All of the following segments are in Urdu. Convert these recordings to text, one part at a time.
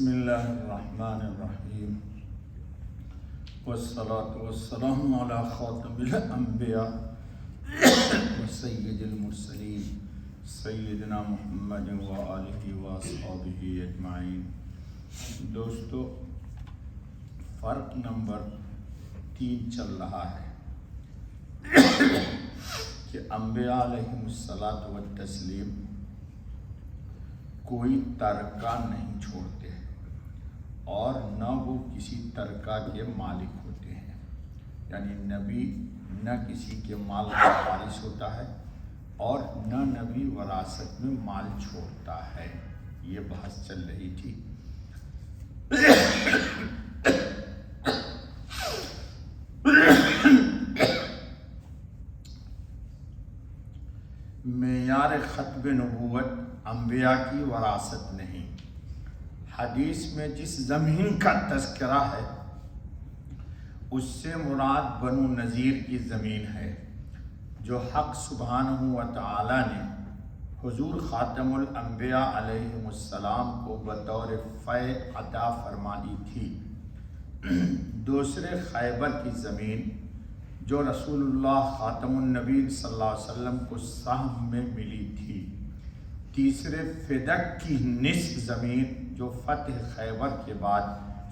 بسم اللہ الرحمن الرحیم والصلاة والسلام علی خاتم الانبیاء وسید المرسلین سیدنا محمد وآلہ واصحابہ اجمعین۔ دوستو، فرق نمبر 3 چل رہا ہے کہ انبیاء علیہم الصلاۃ والتسلیم کوئی ترکہ نہیں چھوڑتے اور نہ وہ کسی ترکہ کے مالک ہوتے ہیں، یعنی نبی نہ کسی کے مال کا وارث ہوتا ہے اور نہ نبی وراثت میں مال چھوڑتا ہے۔ یہ بحث چل رہی تھی۔ معیار ختم نبوت انبیاء کی وراثت نہیں۔ حدیث میں جس زمین کا تذکرہ ہے اس سے مراد بنو نذیر کی زمین ہے، جو حق سبحانہ و تعالی نے حضور خاتم الانبیاء علیہ السلام کو بطور فیع عطا فرمائی تھی۔ دوسرے خیبر کی زمین جو رسول اللہ خاتم النبی صلی اللہ علیہ وسلم کو سہم میں ملی تھی۔ تیسرے فدق کی نصف زمین جو فتح خیبر کے بعد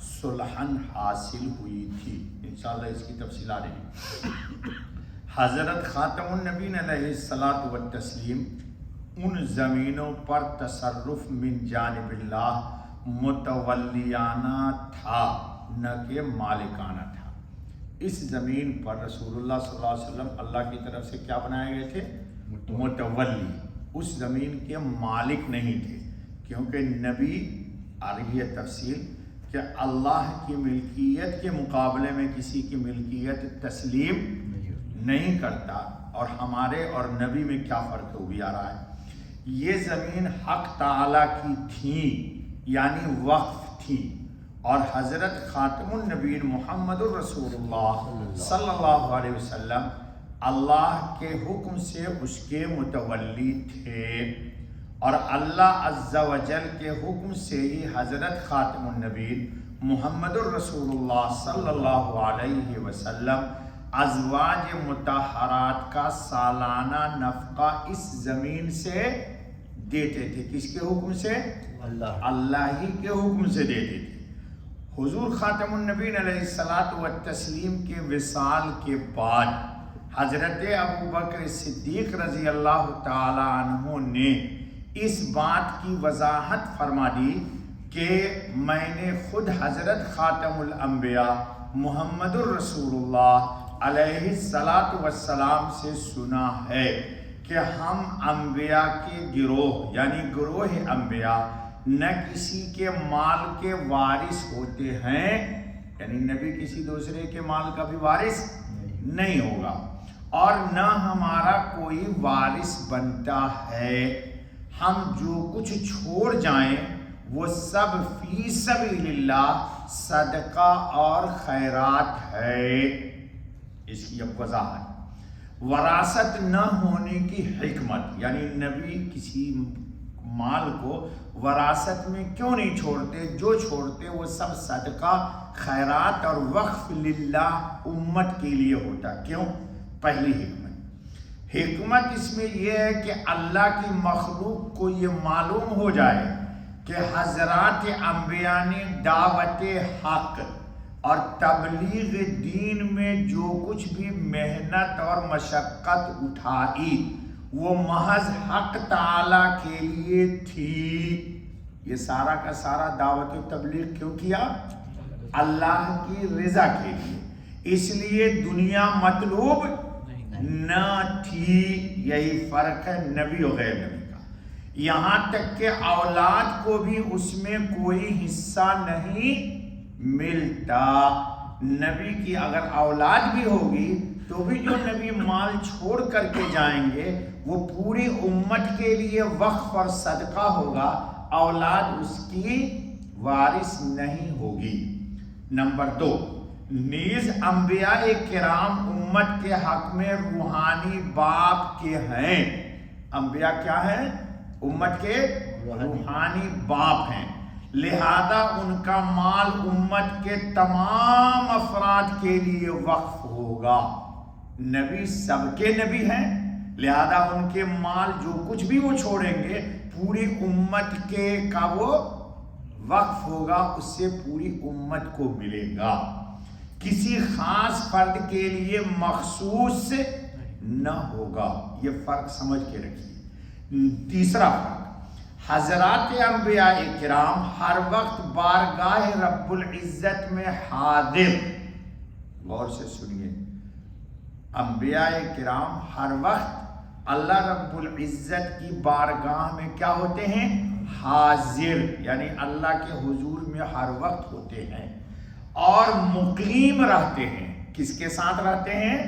صلحاً حاصل ہوئی تھی۔ انشاءاللہ اس کی تفصیل آ رہی ہے۔ حضرت خاتم النبی علیہ الصلاۃ والتسلیم ان زمینوں پر تصرف من جانب اللہ متولیانہ تھا، نہ کہ مالکانہ تھا۔ اس زمین پر رسول اللہ صلی اللہ علیہ وسلم اللہ کی طرف سے کیا بنائے گئے تھے؟ متولی۔ اس زمین کے مالک نہیں تھے، کیونکہ نبی آ رہی ہے تفصیل کہ اللہ کی ملکیت کے مقابلے میں کسی کی ملکیت تسلیم نہیں کرتا، اور ہمارے اور نبی میں کیا فرق ہو بھی آ رہا ہے۔ یہ زمین حق تعالی کی تھی، یعنی وقف تھی، اور حضرت خاتم النبی محمد الرسول اللہ صلی اللہ علیہ وسلم اللہ کے حکم سے اس کے متولی تھے، اور اللہ عز و جل کے حکم سے ہی حضرت خاتم النبی محمد الرسول اللہ صلی اللہ علیہ وسلم ازواج مطہرات کا سالانہ نفقہ اس زمین سے دیتے تھے۔ کس کے حکم سے؟ اللہ ہی کے حکم سے دیتے تھے۔ حضور خاتم النبی علیہ الصلاۃ والتسلیم کے وصال کے بعد حضرت ابو بکر صدیق رضی اللہ تعالی عنہ نے اس بات کی وضاحت فرما دی کہ میں نے خود حضرت خاتم الانبیاء محمد الرسول اللہ علیہ الصلاۃ والسلام سے سنا ہے کہ ہم انبیاء کے گروہ، یعنی گروہ انبیاء، نہ کسی کے مال کے وارث ہوتے ہیں، یعنی نبی کسی دوسرے کے مال کا بھی وارث نہیں ہوگا، اور نہ ہمارا کوئی وارث بنتا ہے۔ ہم جو کچھ چھوڑ جائیں وہ سب فی سبیل اللہ صدقہ اور خیرات ہے۔ اس کی اب وضاحت۔ وراثت نہ ہونے کی حکمت، یعنی نبی کسی مال کو وراثت میں کیوں نہیں چھوڑتے؟ جو چھوڑتے وہ سب صدقہ، خیرات اور وقف للہ امت کے لیے ہوتا۔ کیوں؟ پہلی حکمت اس میں یہ ہے کہ اللہ کی مخلوق کو یہ معلوم ہو جائے کہ حضرات انبیاء نے دعوت حق اور تبلیغ دین میں جو کچھ بھی محنت اور مشقت اٹھائی وہ محض حق تعالی کے لیے تھی۔ یہ سارا کا سارا دعوت و تبلیغ کیوں کیا؟ اللہ کی رضا کے لیے۔ اس لیے دنیا مطلوب نہ تھی۔ یہی فرق ہے نبی و غیر نبی کا۔ یہاں تک کہ اولاد کو بھی اس میں کوئی حصہ نہیں ملتا۔ نبی کی اگر اولاد بھی ہوگی تو بھی جو نبی مال چھوڑ کر کے جائیں گے وہ پوری امت کے لیے وقف اور صدقہ ہوگا، اولاد اس کی وارث نہیں ہوگی۔ نمبر 2، نیز انبیاء کرام امت کے حق میں روحانی باپ کے ہیں۔ انبیاء کیا ہیں؟ امت کے روحانی باپ ہیں، لہذا ان کا مال امت کے تمام افراد کے لیے وقف ہوگا۔ نبی سب کے نبی ہیں، لہذا ان کے مال جو کچھ بھی وہ چھوڑیں گے پوری امت کے کا وہ وقف ہوگا، اس سے پوری امت کو ملے گا، کسی خاص فرد کے لیے مخصوص نہ ہوگا۔ یہ فرق سمجھ کے رکھیے۔ تیسرا فرق، حضرات انبیاء کرام ہر وقت بارگاہ رب العزت میں حاضر، غور سے سنیے، انبیاء کرام ہر وقت اللہ رب العزت کی بارگاہ میں کیا ہوتے ہیں؟ حاضر، یعنی اللہ کے حضور میں ہر وقت ہوتے ہیں، اور مقیم رہتے ہیں۔ کس کے ساتھ رہتے ہیں؟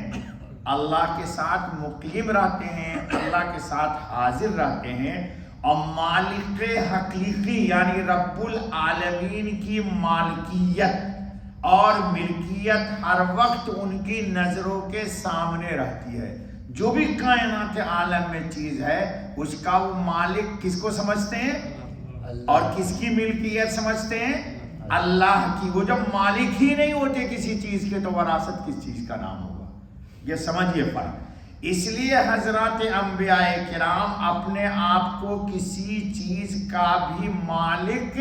اللہ کے ساتھ مقیم رہتے ہیں، اللہ کے ساتھ حاضر رہتے ہیں، اور مالک حقیقی یعنی رب العالمین کی مالکیت اور ملکیت ہر وقت ان کی نظروں کے سامنے رہتی ہے۔ جو بھی کائنات عالم میں چیز ہے اس کا وہ مالک کس کو سمجھتے ہیں؟ اور کس کی ملکیت سمجھتے ہیں؟ اللہ کی۔ وہ جب مالک ہی نہیں ہوتے کسی چیز کے تو وراثت کس چیز کا نام ہوگا؟ یہ سمجھیے فرق۔ اس لیے حضرات انبیاء کرام اپنے آپ کو کسی چیز کا بھی مالک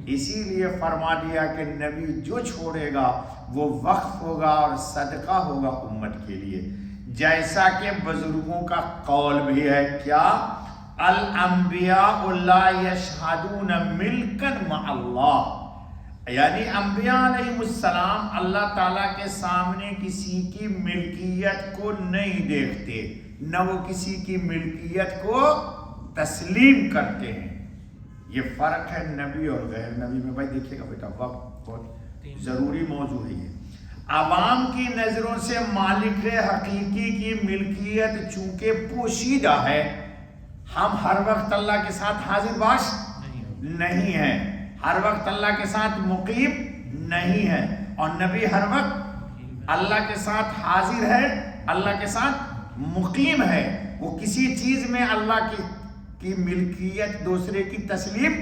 اسی لیے فرما دیا کہ نبی جو چھوڑے گا وہ وقف ہوگا اور صدقہ ہوگا امت کے لیے، جیسا کہ بزرگوں کا قول بھی ہے، کیا الانبیاء لا یشہدون ملکا مع اللہ، یعنی انبیاء علیہ السلام اللہ تعالیٰ کے سامنے کسی کی ملکیت کو نہیں دیکھتے، نہ وہ کسی کی ملکیت کو تسلیم کرتے ہیں۔ یہ فرق ہے نبی اور غیر نبی میں۔ بھائی دیکھیے گا بیٹا، وقت بہت ضروری موضوع ہے یہ۔ عوام کی نظروں سے مالک حقیقی کی ملکیت چونکہ پوشیدہ ہے، ہم ہر وقت اللہ کے ساتھ حاضر باش نہیں ہیں، ہر وقت اللہ کے ساتھ مقیم نہیں ہے، اور نبی ہر وقت اللہ کے ساتھ حاضر ہے، اللہ کے ساتھ مقیم ہے۔ وہ کسی چیز میں اللہ کی ملکیت دوسرے کی تسلیم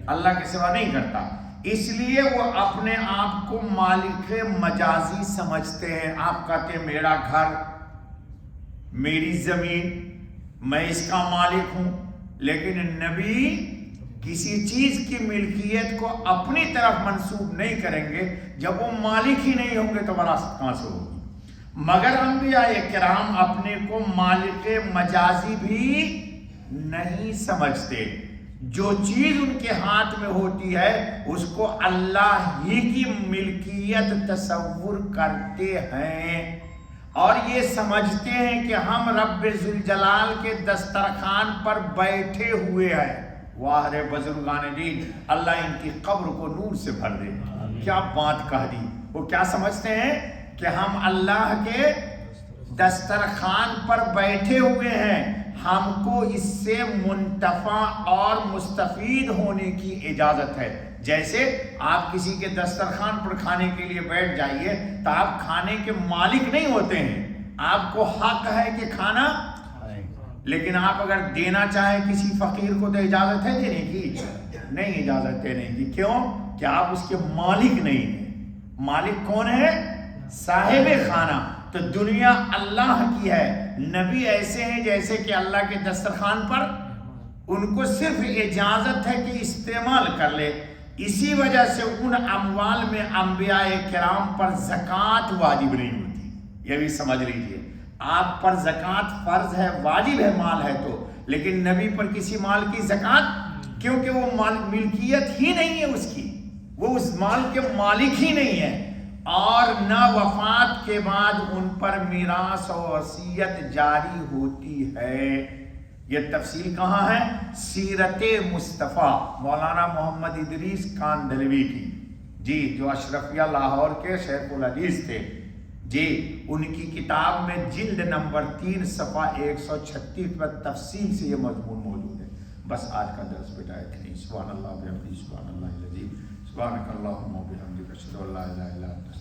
اللہ کے سوا نہیں کرتا، اس لیے وہ اپنے آپ کو مالک مجازی سمجھتے ہیں۔ آپ کہتے ہیں میرا گھر، میری زمین، میں اس کا مالک ہوں، لیکن نبی کسی چیز کی ملکیت کو اپنی طرف منسوب نہیں کریں گے جب وہ مالک ہی نہیں ہوں گے تو وراثت کہاں سے ہوگی؟ مگر انبیاء کرام اپنے کو مالک مجازی بھی نہیں سمجھتے، جو چیز ان کے ہاتھ میں ہوتی ہے اس کو اللہ ہی کی ملکیت تصور کرتے ہیں، اور یہ سمجھتے ہیں کہ ہم رب ذوالجلال کے دسترخوان پر بیٹھے ہوئے ہیں۔ واہ رے بزرگان دین، اللہ ان کی قبر کو نور سے بھر دے۔ کیا بات کہہ دی! وہ کیا سمجھتے ہیں کہ ہم اللہ کے دسترخوان پر بیٹھے ہوئے ہیں، ہم کو اس سے منتفع اور مستفید ہونے کی اجازت ہے۔ جیسے آپ کسی کے دسترخوان پر کھانے کے لیے بیٹھ جائیے تو آپ کھانے کے مالک نہیں ہوتے ہیں، آپ کو حق ہے کہ کھانا، لیکن آپ اگر دینا چاہیں کسی فقیر کو تو اجازت ہے دینے کی؟ نہیں اجازت دینے کی۔ کیوں؟ کہ آپ اس کے مالک نہیں ہیں۔ مالک کون ہے؟ صاحب خانہ۔ تو دنیا اللہ کی ہے، نبی ایسے ہیں جیسے کہ اللہ کے دسترخوان پر ان کو صرف اجازت ہے کہ استعمال کر لے۔ اسی وجہ سے ان اموال میں انبیاء کرام پر زکوٰۃ واجب نہیں ہوتی۔ یہ بھی سمجھ لیجیے، آپ پر زکوٰۃ فرض ہے، واجب ہے، مال ہے تو، لیکن نبی پر کسی مال کی زکوٰۃ، کیونکہ وہ مال ملکیت ہی نہیں ہے اس کی، وہ اس مال کے مالک ہی نہیں ہے، اور نہ وفات کے بعد ان پر میراث و وصیت جاری ہوتی ہے۔ یہ تفصیل کہاں ہے؟ سیرت مصطفیٰ مولانا محمد ادریس کاندھلوی کی، جی، جو اشرفیہ لاہور کے شیخ الحدیث تھے، جی، ان کی کتاب میں جلد نمبر 3 صفحہ 136 پر تفصیل سے یہ مضمون موجود ہے۔ بس آج کا درس بیٹا اتنی۔ سبحان اللہ وبحمدہ، سبحان اللہ العظیم، سبحانک اللہم وبحمدک، اشہد ان لا الہ الا انت۔